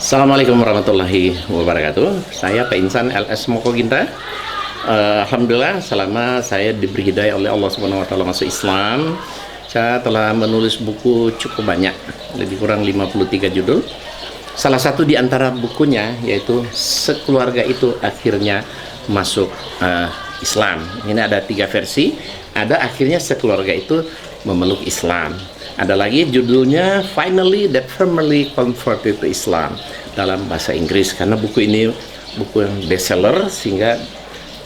Assalamualaikum warahmatullahi wabarakatuh. Saya Pak Insan LS Mokoginta. Alhamdulillah, selama saya diberi hidayah oleh Allah Subhanahu Wa Taala masuk Islam, saya telah menulis buku cukup banyak, lebih kurang 53 judul. Salah satu di antara bukunya yaitu Sekeluarga Itu Akhirnya Masuk Islam. Ini ada 3 versi. Ada akhirnya sekeluarga itu memeluk Islam. Ada lagi judulnya Finally That Family Converted to Islam dalam bahasa Inggris, karena buku ini buku yang bestseller sehingga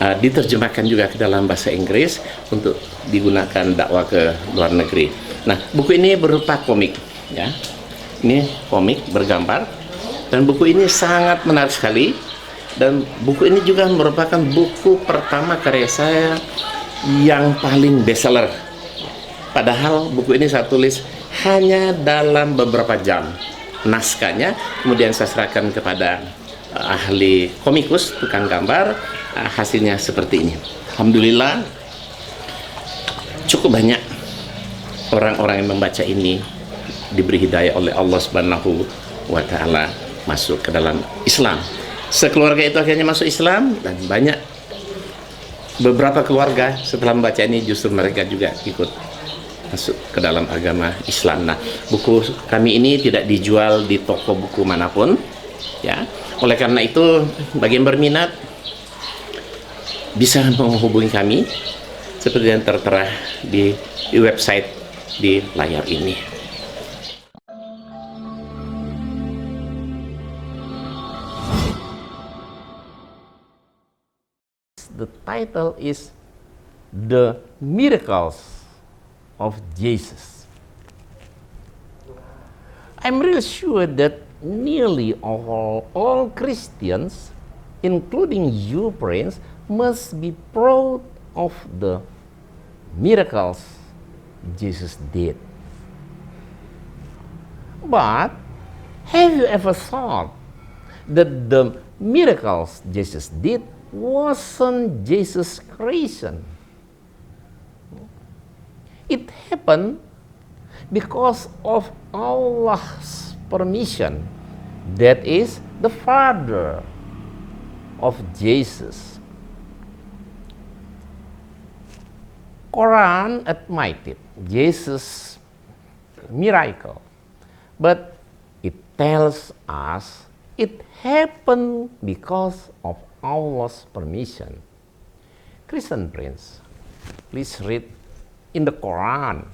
diterjemahkan juga ke dalam bahasa Inggris untuk digunakan dakwah ke luar negeri. Nah, buku ini berupa komik, ya. Ini komik bergambar, dan buku ini sangat menarik sekali. Dan buku ini juga merupakan buku pertama karya saya yang paling bestseller. Padahal buku ini saya tulis hanya dalam beberapa jam. Naskahnya kemudian saya serahkan kepada ahli komikus, tukang gambar. Hasilnya seperti ini. Alhamdulillah, cukup banyak orang-orang yang membaca ini diberi hidayah oleh Allah Subhanahu wa Ta'ala masuk ke dalam Islam. Sekeluarga itu akhirnya masuk Islam, dan banyak beberapa keluarga setelah membaca ini justru mereka juga ikut masuk ke dalam agama Islam. Nah, buku kami ini tidak dijual di toko buku manapun, ya. Oleh karena itu, bagi yang berminat bisa menghubungi kami seperti yang tertera di website di layar ini. The title is The Miracles of Jesus. I'm really sure that nearly all Christians, including you, Prince, must be proud of the miracles Jesus did. But have you ever thought that the miracles Jesus did wasn't Jesus' creation? It happened because of Allah's permission, that is, the Father of Jesus. Quran admitted Jesus' miracle, but it tells us it happened because of Allah's permission. Christian Prince, please read in the Quran,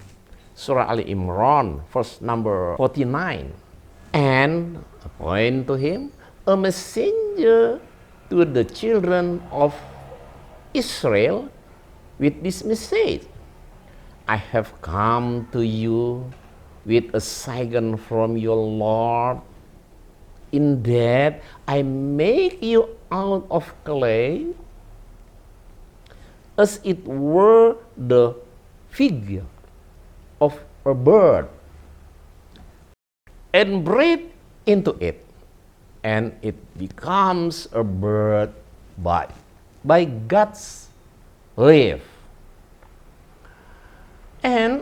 Surah Ali Imran, verse number 49. And appoint to him a messenger to the children of Israel with this message: I have come to you with a sign from your Lord, in that I make you out of clay, as it were the figure of a bird, and breathe into it, and it becomes a bird by God's leave. And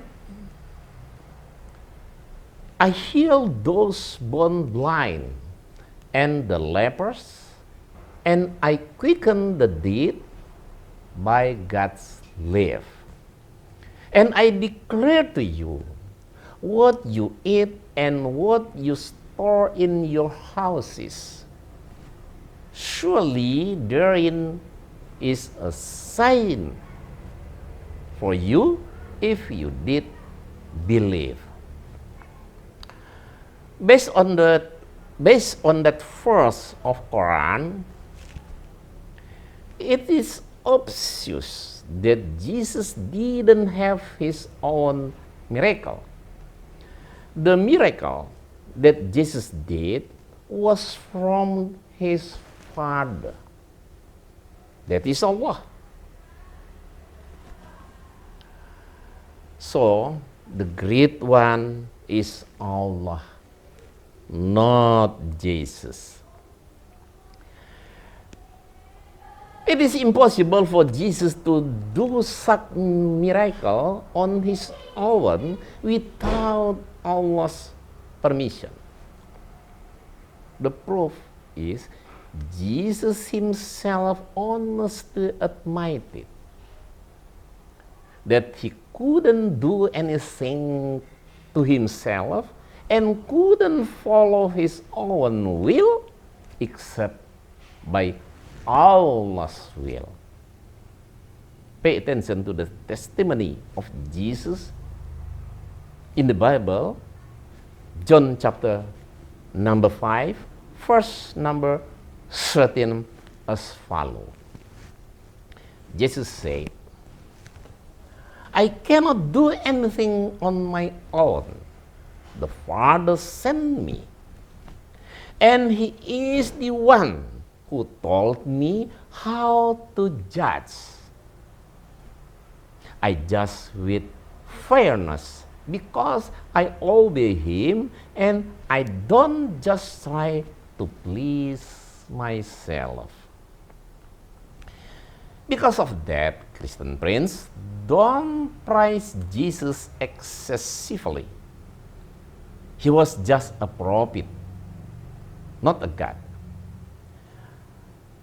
I healed those born blind and the lepers, and I quickened the dead by God's leave. And I declare to you what you eat and what you store in your houses. Surely therein is a sign for you if you did believe. Based on that verse of Quran, it is obvious that Jesus didn't have his own miracle. The miracle that Jesus did was from his Father, that is Allah. So, the great one is Allah, not Jesus. It is impossible for Jesus to do such miracle on his own without Allah's permission. The proof is Jesus himself honestly admitted that he couldn't do anything to himself and couldn't follow his own will except by Allah's will. Pay attention to the testimony of Jesus in the Bible, John chapter number 5, verse number 13 as follows. Jesus said, I cannot do anything on my own. The Father sent me, and He is the one who told me how to judge. I judge with fairness because I obey Him and I don't just try to please myself. Because of that, Christian friends, don't praise Jesus excessively. He was just a prophet, not a God.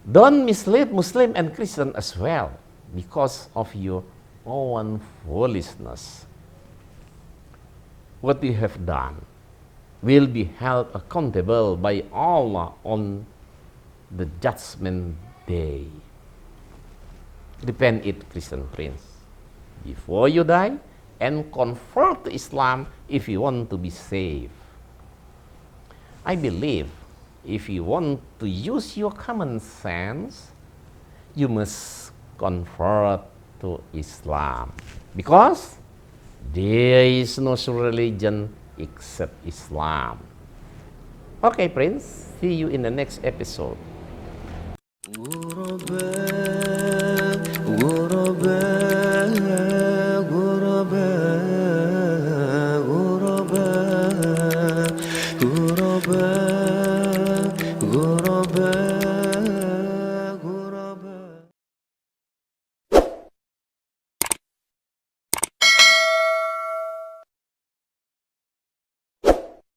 Don't mislead Muslim and Christian as well because of your own foolishness. What you have done will be held accountable by Allah on the judgment day. Repent it, Christian friends, before you die, and convert to Islam if you want to be saved. I believe if you want to use your common sense, you must convert to Islam, because there is no religion except Islam. Okay, friends, see you in the next episode.